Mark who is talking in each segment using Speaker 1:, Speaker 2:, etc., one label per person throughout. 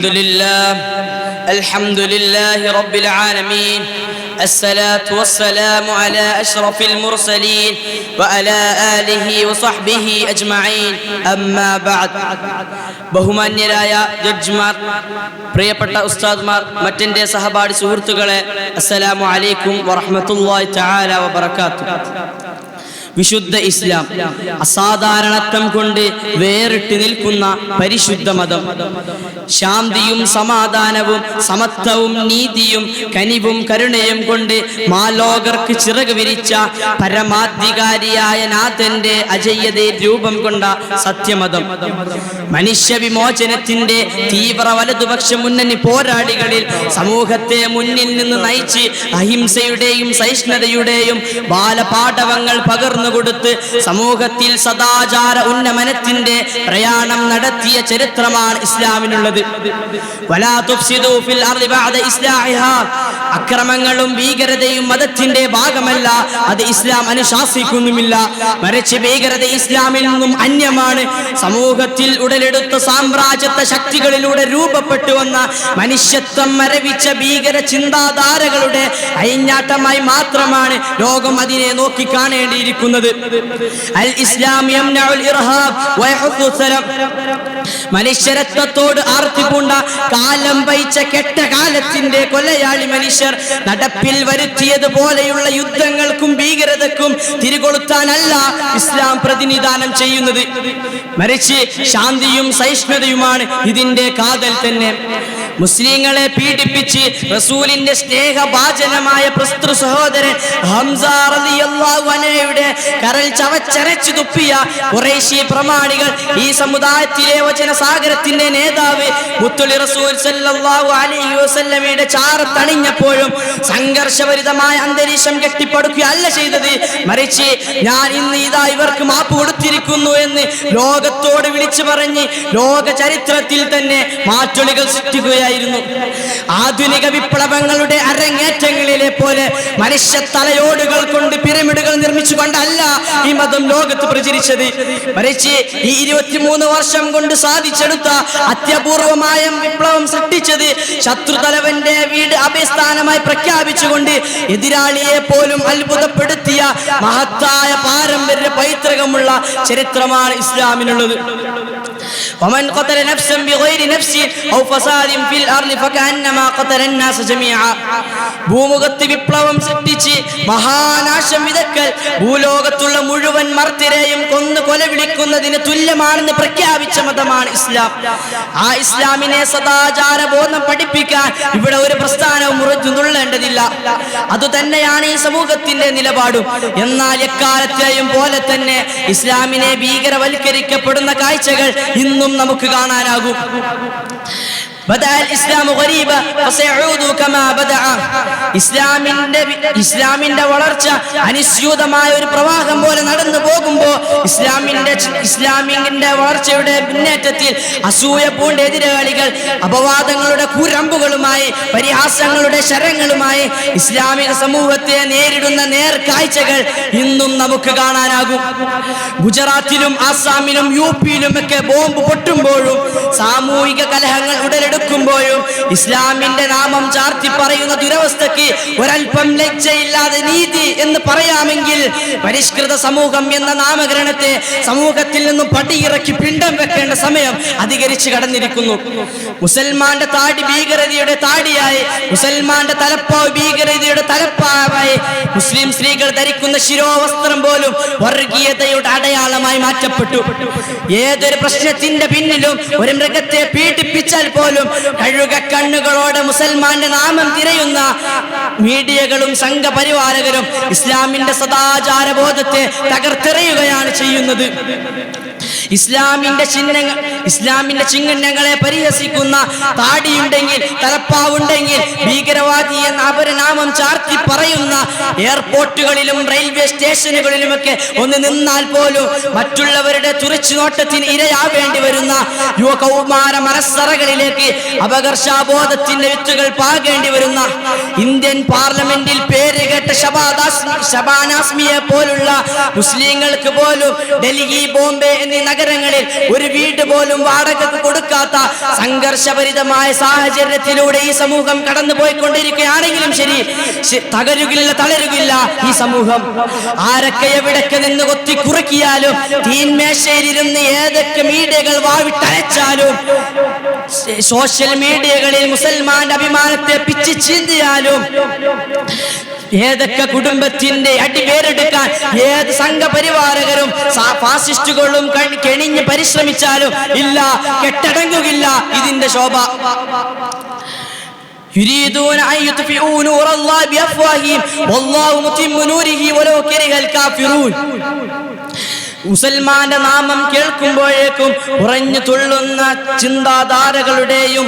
Speaker 1: الحمد لله رب العالمين الصلاة والسلام على أشرف المرسلين وعلى آله وصحبه أجمعين أما بعد ബഹുമാന്യരായ ജഡ്ജിമാർ, പ്രിയപ്പെട്ട ഉസ്താദ്മാർ, മറ്റെൻ്റെ സഹപാഠി സുഹൃത്തുക്കളെ, അസ്സലാമു അലൈക്കും വറഹ്മത്തുള്ളാഹി തആല വബറകാതുഹു. വിശുദ്ധ ഇസ്ലാം അസാധാരണത്വം കൊണ്ട് വേറിട്ട് നിൽക്കുന്ന പരിശുദ്ധ മതം. ശാന്തിയും സമാധാനവും സമത്വവും നീതിയും കനിവും കരുണയും കൊണ്ട് മാലോകർക്ക് ചിറക് വിരിച്ച പരമാധികാരിയായ നാഥന്റെ അജയ്യതയിൽ രൂപം കൊണ്ട സത്യമതം. മനുഷ്യ വിമോചനത്തിന്റെ തീവ്ര വലതുപക്ഷ മുന്നണി പോരാളികളിൽ സമൂഹത്തെ മുന്നിൽ നിന്ന് നയിച്ച് അഹിംസയുടെയും സഹിഷ്ണുതയുടെയും ബാലപാഠവങ്ങൾ പകർന്നുകൊടുത്ത് സമൂഹത്തിൽ സദാചാര ഉന്നമനത്തിന്റെ പ്രയാണം നടത്തിയ ചരിത്രമാണ് ഇസ്ലാമിനുള്ളത്. വലാ തുഫ്സിദൂ ഫിൽ അർളി ബഅദ ഇസ്ലാഹിഹാ. അക്രമങ്ങളും ഭീകരതയും മതത്തിന്റെ ഭാഗമല്ല, അത് ഇസ്ലാം അനുശാസിക്കുന്നുമില്ല. മറിച്ച് ഭീകരത ഇസ്ലാമിൽ നിന്നും അന്യമാണ്. സമൂഹത്തിൽ ഉടലെടുത്ത സാമ്രാജ്യത്വ ശക്തികളിലൂടെ രൂപപ്പെട്ടു വന്ന മനുഷ്യത്വം മരവിച്ച ഭീകര ചിന്താധാരകളുടെ അഴിഞ്ഞാട്ടമായി മാത്രമാണ് ലോകം അതിനെ നോക്കി കാണേണ്ടിയിരിക്കുന്നത്. അൽ ഇസ്ലാം യംനഉൽ ഇർഹാബ് വയഹുദ്ദു സലം. മനുഷ്യരത്വത്തോട് ആർത്തിപൂണ്ട കാലം വഹിച്ച കെട്ട കാലത്തിന്റെ കൊലയാളി മനുഷ്യർ നടപ്പിൽ വരുത്തിയതുപോലെയുള്ള യുദ്ധങ്ങൾക്കും ഭീകരതക്കും തിരികൊളുത്താനല്ല ഇസ്ലാം പ്രതിനിധാനം ചെയ്യുന്നത്. മറിച്ച് ശാന്തിയും സഹിഷ്ണുതയുമാണ് ഇതിന്റെ കാതൽ തന്നെ. മുസ്ലിങ്ങളെ പീഡിപ്പിച്ച് റസൂലിന്റെ സ്നേഹഭാജനമായ പ്രസ്തു സഹോദരൻ ഹംസ റളിയല്ലാഹു അൻഹുയുടെ കരൾ ചവച്ചരച്ചു തുപ്പിയ ഖുറൈശി പ്രമാണികൾ, ഈ സമുദായത്തിലെ വചനസാഗരത്തിന്റെ നേതാവ് മുത്തുളി റസൂൽ സല്ലല്ലാഹു അലൈഹി വസല്ലമയുടെ ചാരത്തണിഞ്ഞപ്പോഴും സംഘർഷഭരിതമായ അന്തരീക്ഷം കെട്ടിപ്പടുക്കുകയല്ല ചെയ്തത്. മറിച്ച് ഞാൻ ഇന്ന് ഇതാ ഇവർക്ക് മാപ്പ് കൊടുത്തിരിക്കുന്നു എന്ന് ലോകത്തോട് വിളിച്ചു പറഞ്ഞ് ലോക ചരിത്രത്തിൽ തന്നെ മാറ്റൊളികൾ സൃഷ്ടിക്കുകയായിരുന്നു. ആധുനിക വിപ്ലവങ്ങളുടെ അരങ്ങേറ്റങ്ങളിലെ പോലെ മനുഷ്യ തലയോടുകൾ കൊണ്ട് പിരമിഡുകൾ നിർമ്മിച്ചുകൊണ്ടല്ല ഈ മതം ലോകത്ത് പ്രചരിച്ചത്. മറിച്ച് ഈ 23 വർഷം കൊണ്ട് സാധിച്ചെടുത്ത അത്യപൂർവമായ വിപ്ലവം സൃഷ്ടിച്ചത് ശത്രുതലവന്റെ വീട് അഭയസ്ഥാനമായി പ്രഖ്യാപിച്ചുകൊണ്ട് എതിരാളിയെ പോലും അത്ഭുതപ്പെടുത്തിയ മഹത്തായ പാരമ്പര്യ പൈതൃകമുള്ള ചരിത്രമാണ് ഇസ്ലാമിനുള്ളത്. ومن قتل نفسا بغير نفس او فساد في الارض فكانما قتل الناس جميعا. ഭൂമുഖത്ത് വിപ്ലവം സൃഷ്ടിച്ച് മഹാനാശം വിതക്കൽ ഭൂലോകത്തുള്ള മുഴുവൻ മർത്യരെയും കൊന്നു കൊലവിളിക്കുന്നതിന് തുല്യമാണെന്ന് പ്രഖ്യാപിച്ച മതമാണ് ഇസ്ലാം. ആ ഇസ്ലാമിനെ സദാചാര ബോധം പഠിപ്പിക്കാൻ ഇവിടെ ഒരു പ്രസ്ഥാനവും മുറിഞ്ഞുള്ളേണ്ടതില്ല. അതുതന്നെയാണ് ഈ സമൂഹത്തിന്റെ നിലപാടും. എന്നാൽ എക്കാലത്തെയും പോലെ തന്നെ ഇസ്ലാമിനെ ഭീകരവൽക്കരിക്കപ്പെടുന്ന കാഴ്ചകൾ ഇന്നും നമുക്ക് കാണാനാകും. ഇസ്ലാമിന്റെ വളർച്ച അനുസ്യൂതമായ ഒരു പ്രവാഹം പോലെ നടന്നു പോകുമ്പോൾ ഇസ്ലാമിന്റെ വളർച്ചയുടെ മുന്നേറ്റത്തിൽ അസൂയ പൂണ്ട എതിരാളികൾ അപവാദങ്ങളുടെ കൂരമ്പുകളുമായി പരിഹാസങ്ങളുടെ ശരങ്ങളുമായി ഇസ്ലാമിക സമൂഹത്തെ നേരിടുന്ന നേർക്കാഴ്ചകൾ ഇന്നും നമുക്ക് കാണാനാകും. ഗുജറാത്തിലും ആസാമിലും യുപിയിലും ഒക്കെ ബോംബ് പൊട്ടുമ്പോഴും സാമൂഹിക കലഹങ്ങൾ ഉടലെടുക്കുമ്പോഴും ഇസ്ലാമിന്റെ നാമം ചാർത്തി പറയുന്ന ദുരവസ്ഥയ്ക്ക് ഒരൽപ്പം ലജ്ജയില്ലാതെ നീതി എന്ന് പറയാമെങ്കിൽ പരിഷ്കൃത സമൂഹം എന്ന നാമകരണത്തെ സമൂഹത്തിൽ നിന്നും പടിയിറക്കി പിണ്ടം വെക്കേണ്ട സമയം അധികരിച്ചു കടന്നിരിക്കുന്നു. മുസൽമാന്റെ താടി ഭീകരതയുടെ താടിയായി, മുസൽമാന്റെ തലപ്പാവ് ഭീകരതയുടെ തലപ്പാവായി, മുസ്ലിം സ്ത്രീകൾ ധരിക്കുന്ന ശിരോവസ്ത്രം പോലും വർഗീയതയുടെ അടയാളമായി മാറ്റപ്പെട്ടു. ഏതൊരു പ്രശ്നത്തിന്റെ പിന്നിലും ഒരു മൃഗത്തെ പീഡിപ്പിച്ചാൽ പോലും കഴുക കണ്ണുകളോടെ മുസൽമാന്റെ നാമം തിരയുന്ന മീഡിയകളും സംഘപരിവാരകരും ഇസ്ലാമിന്റെ സദാചാര ബോധത്തെ തകർത്തെറിയുകയാണ് ചെയ്യുന്നത്. ഇസ്ലാമിന്റെ ചിഹ്നങ്ങളെ പരിഹസിക്കുന്ന താടിയുണ്ടെങ്കിൽ, തലപ്പാവുണ്ടെങ്കിൽ, ഭീകരവാദി എന്ന അപരനാമം ചാർത്തി പറയുന്ന എയർപോർട്ടുകളിലും റെയിൽവേ സ്റ്റേഷനുകളിലുമൊക്കെ ഒന്ന് നിന്നാൽ പോലും മറ്റുള്ളവരുടെ തുറിച്ചുനോട്ടത്തിന് ഇരയാവേണ്ടി വരുന്ന യുവകൗമാര മനസ്സറകളിലേക്ക് അപകർഷാബോധത്തിന്റെ വിത്തുകൾ പാകേണ്ടി വരുന്ന ഇന്ത്യൻ പാർലമെന്റിൽ പേര് കേട്ട ഷബാൻ ആസ്മിയെ പോലുള്ള മുസ്ലിങ്ങൾക്ക് പോലും ഡൽഹി, ബോംബെ എന്നീ നഗരങ്ങളിൽ ഒരു വീട് പോലും വാടകയ്ക്ക് കൊടുക്കാത്ത സംഘർഷഭരിതമായ സാഹചര്യത്തിലൂടെ ഈ സമൂഹം കടന്നു പോയിക്കൊണ്ടിരിക്കുകയാണെങ്കിലും ശരി, തകരുകില്ല, തളരുകില്ല ഈ സമൂഹം. ആരൊക്കെ എവിടൊക്കെ നിന്ന് കൊത്തി കുറുക്കിയാലും, തീന്മേശയിലിരുന്ന് ഏതൊക്കെ മീഡിയകൾ വാവിട്ടയച്ചാലും, സോഷ്യൽ മീഡിയകളിൽ മുസൽമാന്റെ അഭിമാനത്തെ പിച്ച് ചീന്തിയാലും, ഏതൊക്കെ കുടുംബത്തിന്റെ അടിവേരെടുക്കാൻ ഏത് സംഘപരിവാരകരും ഫാസിസ്റ്റുകളും കെണിഞ്ഞ് പരിശ്രമിച്ചാലും ഇല്ല, കെട്ടടങ്ങുകില്ല ഇതിന്റെ ശോഭ. يريدون أن يطفئوا نور الله بأفواههم والله متم نوره ولو كره الكافرون. മുസൽമാന്റെ നാമം കേൾക്കുമ്പോഴേക്കും ഉറഞ്ഞു തുള്ളുന്ന ചിന്താധാരകളുടെയും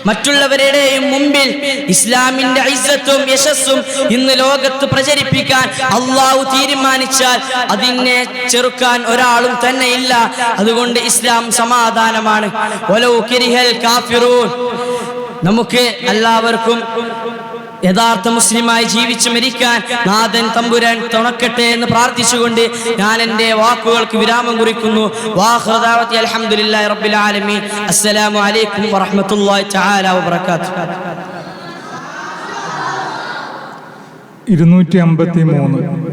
Speaker 1: മറ്റുള്ളവരുടെയും മുമ്പിൽ ഇസ്ലാമിന്റെ ഇസ്സത്തും യശസ്സും ഇന്ന് ലോകത്ത് പ്രചരിപ്പിക്കാൻ അള്ളാഹു തീരുമാനിച്ചാൽ അതിനെ ചെറുക്കാൻ ഒരാളും തന്നെ ഇല്ല. അതുകൊണ്ട് ഇസ്ലാം സമാധാനമാണ്. വലൗ കരിഹൽ കാഫിറൂൻ. നമുക്ക് എല്ലാവർക്കും യഥാർത്ഥ മുസ്ലിമായി ജീവിച്ചു മരിക്കാൻ നാഥൻ തമ്പുരാൻ തുണക്കട്ടെ എന്ന് പ്രാർത്ഥിച്ചുകൊണ്ട് ഞാൻ എൻ്റെ വാക്കുകൾക്ക് വിരാമം കുറിക്കുന്നു. വാഖിറു ദഅവതി അൽഹംദുലില്ലാഹി റബ്ബിൽ ആലമീൻ. അസ്സലാമു അലൈക്കും വറഹ്മത്തുള്ളാഹി തആല വബറകാതുഹു.
Speaker 2: 253